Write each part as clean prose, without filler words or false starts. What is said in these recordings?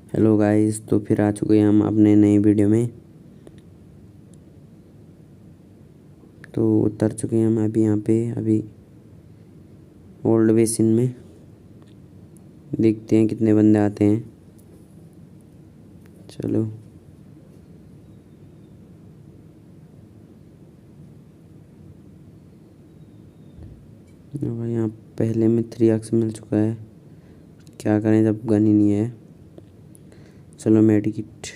Hello guys, तो फिर आ चुके हैं हम अपने नए वीडियो में। तो उतर चुके हैं हम अभी यहाँ पे ओल्ड बेसिन में। देखते हैं कितने बंदे आते हैं। चलो भाई, यहाँ पहले में 3x मिल चुका है। क्या करें जब गन ही नहीं है। चलो मेडिकिट।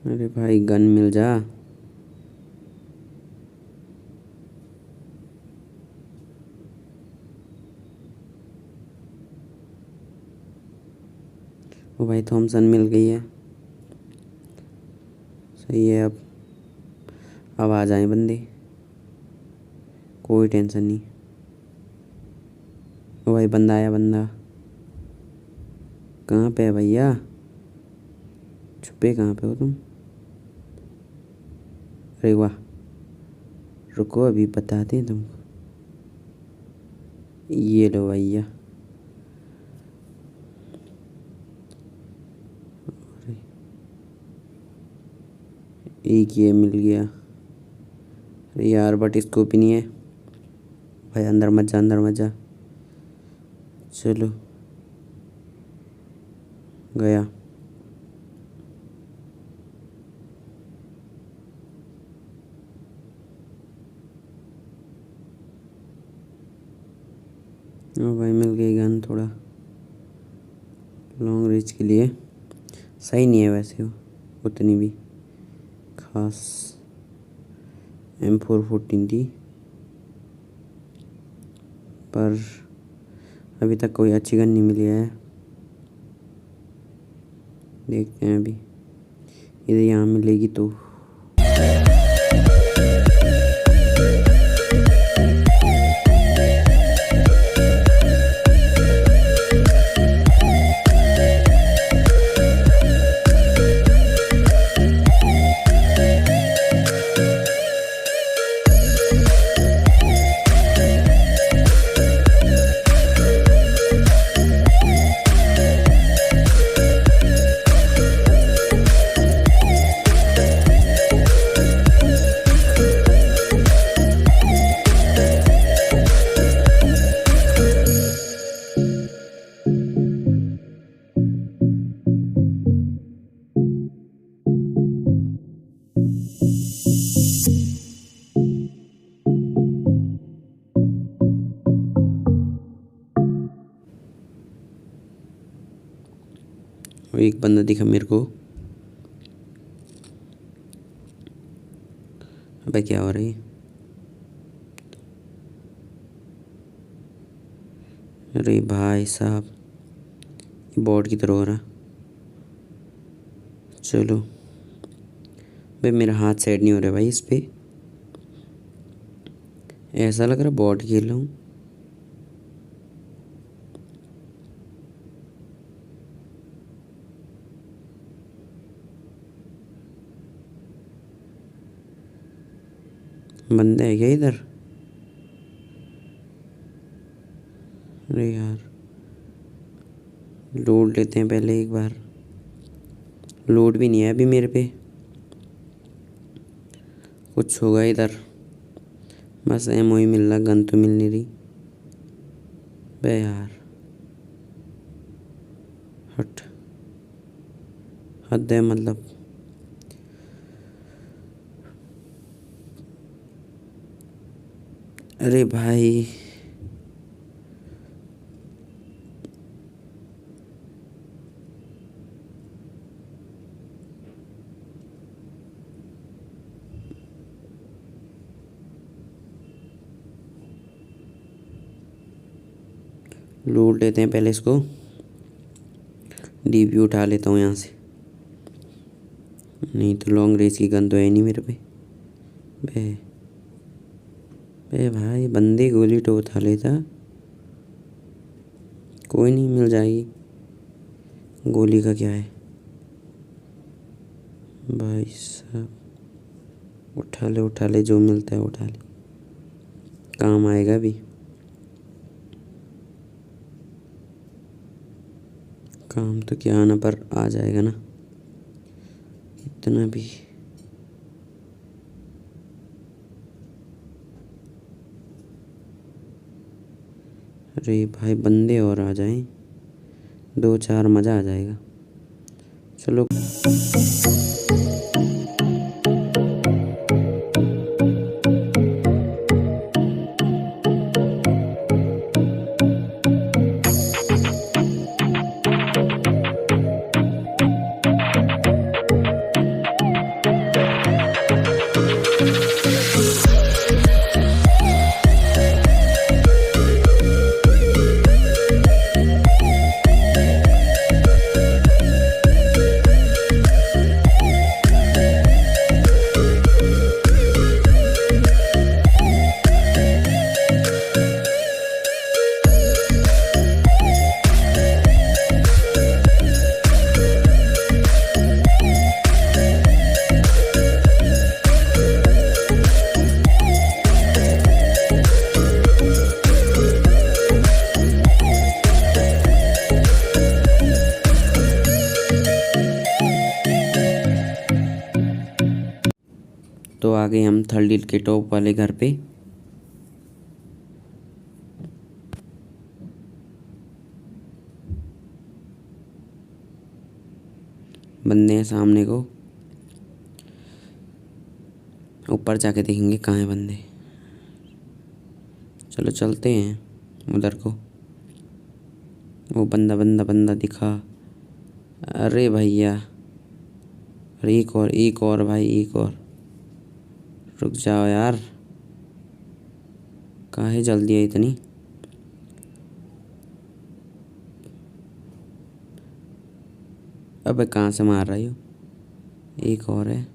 अरे भाई गन मिल जा। ओ भाई, थॉमसन मिल गई है। सही है। अब आ जाए बंदे, कोई टेंशन नहीं। ओ भाई, बंदा आया। बंदा कहाँ पे है भैया? छुपे कहाँ पे हो तुम? अरे वाह, रुको अभी बताते हैं तुमको। ये लो भैया। अरे, एक ये मिल गया। अरे यार, बट स्कोप ही नहीं है भाई। अंदर मत जा, अंदर मत जा। चलो गया। ओ भाई, मिल गई गन। थोड़ा लॉन्ग रेंज के लिए सही नहीं है वैसे वो उतनी भी खास। M414 थी, पर अभी तक कोई अच्छी गन नहीं मिली है। देखते हैं अभी इधर यहाँ मिलेगी तो। और एक बंदा दिखा मेरे को। अबे क्या हो रही है? अरे भाई साहब, ये बॉट की तरह हो रहा। चलो भाई, मेरा हाथ सेट नहीं हो रहा भाई इस पे। ऐसा लग रहा बॉट खेल रहा हूँ। बंदे है क्या इधर? अरे यार, लोड लेते हैं पहले एक बार। लोड भी नहीं है अभी मेरे पे। कुछ होगा इधर। बस एमओ ही मिल रहा, गन तो मिल नहीं रही। बे यार, हट। हद है मतलब। अरे भाई, लूट लेते हैं पहले इसको। डीपी उठा लेता हूँ यहाँ से। नहीं तो लॉन्ग रेंज की गन तो है नहीं मेरे पे। बे बे भाई, बंदे गोली तो उठा लेता। कोई नहीं, मिल जाएगी। गोली का क्या है भाई साहब। उठा ले जो मिलता है, उठा ले। काम आएगा भी। काम तो क्या आना पर आ जाएगा ना इतना भी। अरे भाई बंदे और आ जाएं, 2-4 मज़ा आ जाएगा। चलो तो आ गए हम थर्ड डील के टॉप वाले घर पे। बंदे हैं सामने को, ऊपर जाके देखेंगे कहाँ है बंदे। चलो चलते हैं उधर को। वो बंदा बंदा बंदा दिखा। अरे भैया, अरे एक और भाई, एक और। रुक जाओ यार, काहे जल्दी है इतनी। अबे कहाँ से मार रही हो। एक और है,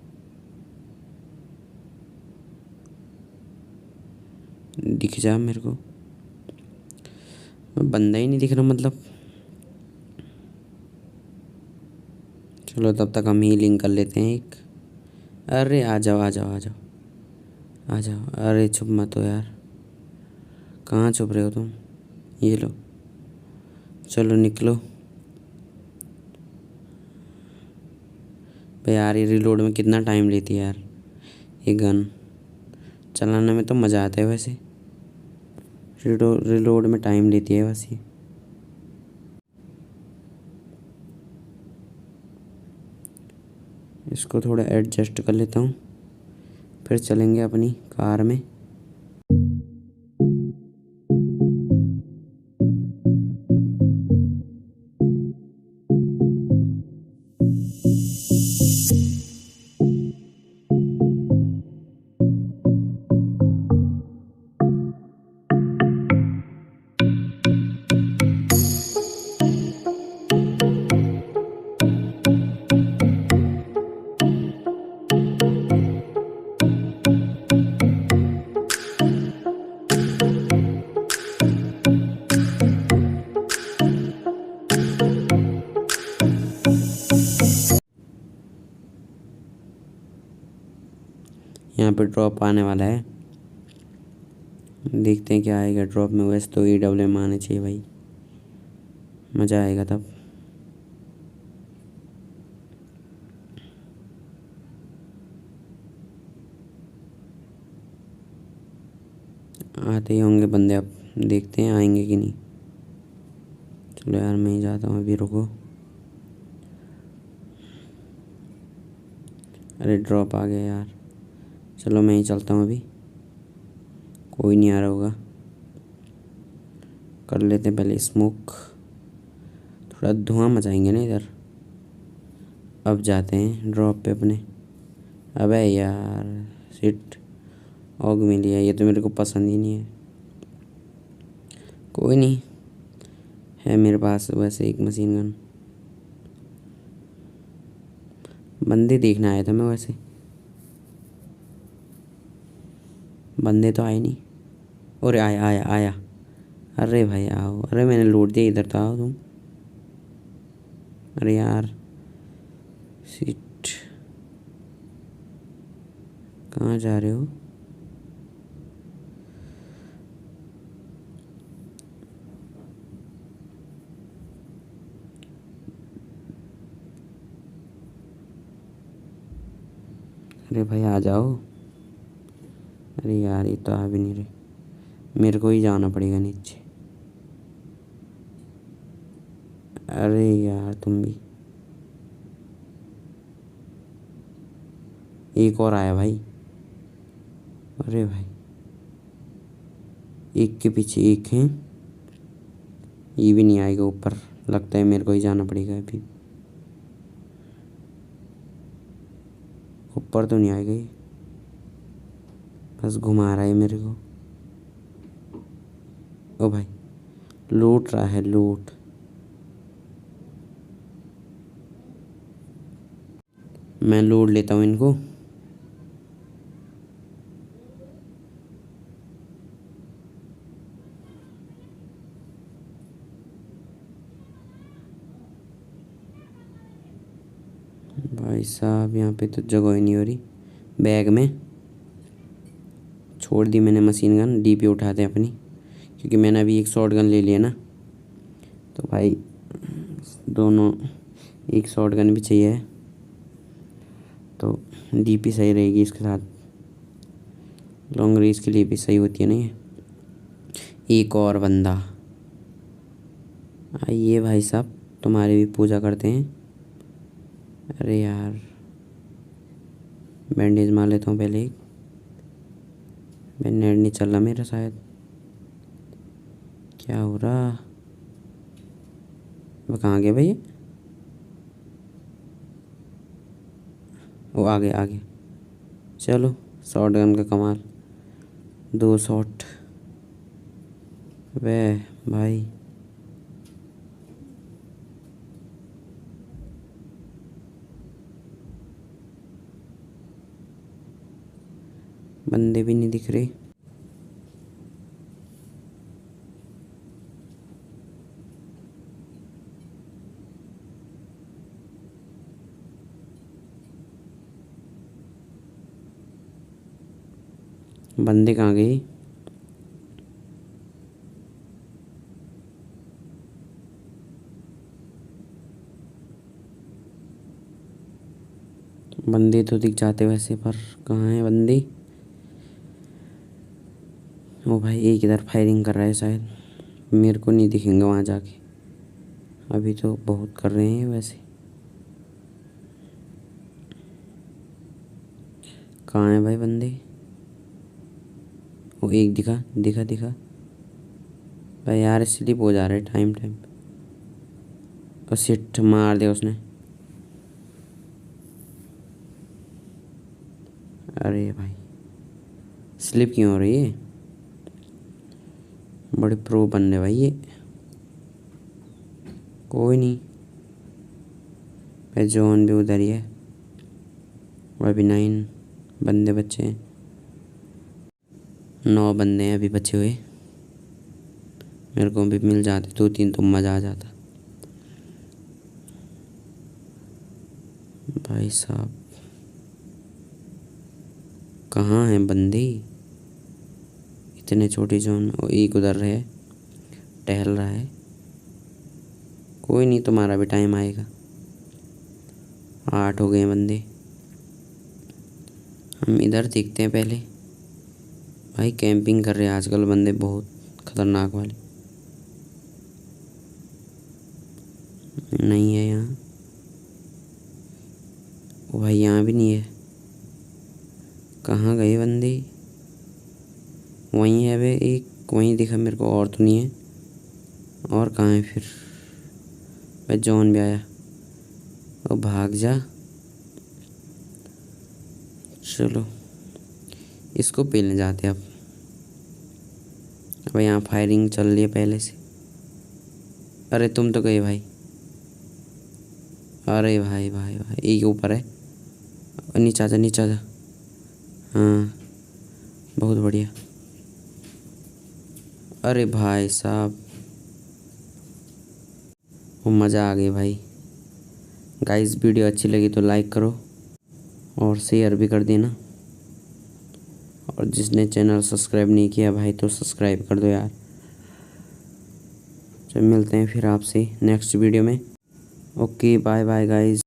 दिख जा मेरे को। बंदा ही नहीं दिख रहा मतलब। चलो तब तक हम हीलिंग कर लेते हैं एक। अरे आ जाओ आ जाओ आ जाओ आ जाओ। अरे छुप मत हो यार, कहाँ छुप रहे हो तुम। ये लो, चलो निकलो। भाई यार ये रिलोड में कितना टाइम लेती है यार। ये गन चलाने में तो मज़ा आता है वैसे, रिलोड में टाइम लेती है बस ये। इसको थोड़ा एडजस्ट कर लेता हूँ, फिर चलेंगे अपनी कार में। यहाँ पे ड्रॉप आने वाला है, देखते हैं क्या आएगा ड्रॉप में। वैसे तो EWM आने चाहिए भाई, मज़ा आएगा तब। आते ही होंगे बंदे, अब देखते हैं आएंगे कि नहीं। चलो यार मैं ही जाता हूँ अभी, रुको। अरे ड्रॉप आ गया यार, चलो मैं ही चलता हूँ अभी। कोई नहीं आ रहा होगा, कर लेते हैं पहले स्मोक, थोड़ा धुआं मचाएंगे ना इधर। अब जाते हैं ड्रॉप पे अपने। अबे यार सिट, ऑग मिली है, ये तो मेरे को पसंद ही नहीं है। कोई नहीं, है मेरे पास वैसे एक मशीन गन। बंदे देखने आया था मैं वैसे, बंदे तो आए नहीं। अरे आया आया आया। अरे भाई आओ, अरे मैंने लूट दिया, इधर तो आओ तुम। अरे यार सीट, कहाँ जा रहे हो। अरे भाई आ जाओ। अरे यार ये तो आ भी नहीं रहे, मेरे को ही जाना पड़ेगा नीचे। अरे यार तुम भी। एक और आया भाई। अरे भाई एक के पीछे एक है, ये भी नहीं आएगा ऊपर। लगता है मेरे को ही जाना पड़ेगा अभी। ऊपर तो नहीं आएगा ये, बस घुमा रहा है मेरे को। ओ भाई लूट रहा है लूट। मैं लूट लेता हूँ इनको। भाई साहब यहाँ पे तो जगह ही नहीं हो रही। बैग में छोड़ दी मैंने मशीन गन, डीपी उठाते हैं अपनी, क्योंकि मैंने अभी एक शॉट गन ले लिया ना। तो भाई दोनों, एक शॉट गन भी चाहिए है, तो डीपी सही रहेगी इसके साथ। लॉन्ग रेंज के लिए भी सही होती है ना ये। एक और बंदा। आइए भाई साहब, तुम्हारी भी पूजा करते हैं। अरे यार बैंडेज मार लेता हूँ पहले एक। नेट नहीं चल रहा मेरा शायद। क्या हो रहा, वो कहाँ गए भाई? वो आगे आगे। चलो शॉट गन का कमाल, 2 शॉट। वे भाई बंदे भी नहीं दिख रहे। बंदे कहाँ गए? बंदे तो दिख जाते वैसे, पर कहाँ है बंदे? ओ भाई एक इधर फायरिंग कर रहा है शायद, मेरे को नहीं दिखेंगे वहाँ जाके। अभी तो बहुत कर रहे हैं वैसे। कहाँ है भाई बंदे? वो एक दिखा दिखा दिखा। भाई यार स्लिप हो जा रहा है टाइम टाइम। और सिट मार दिया उसने। अरे भाई स्लिप क्यों हो रही है? बड़े प्रो बन रहे भाई ये। कोई नहीं, भाई जोन भी उधर ही है। और अभी 9 बंदे बचे हैं, 9 बंदे हैं अभी बचे हुए। मेरे को भी मिल जाते 2-3 तो मज़ा आ जाता। भाई साहब कहाँ हैं बंदे इतने छोटे जोन में? और एक उधर है टहल रहा है। कोई नहीं, तुम्हारा भी टाइम आएगा। 8 हो गए बंदे। हम इधर देखते हैं पहले। भाई कैंपिंग कर रहे हैं आजकल बंदे, बहुत खतरनाक वाले। नहीं है यहाँ। ओ भाई यहाँ भी नहीं है। कहाँ गए बंदे? वहीं है वे एक, वहीं दिखा मेरे को, और तो नहीं है। और कहाँ है फिर? भाई जॉन भी आया। ओ भाग जा। चलो इसको पेलने जाते हैं अब यहाँ फायरिंग चल रही है पहले से। अरे तुम तो गए भाई। अरे भाई भाई भाई एक ऊपर है। नीचे आजा नीचे आजा। हाँ बहुत बढ़िया। अरे भाई साहब वो मज़ा आ गई भाई। गाइस वीडियो अच्छी लगी तो लाइक करो और शेयर भी कर देना। और जिसने चैनल सब्सक्राइब नहीं किया भाई तो सब्सक्राइब कर दो यार। चलो मिलते हैं फिर आपसे नेक्स्ट वीडियो में। Okay bye bye guys.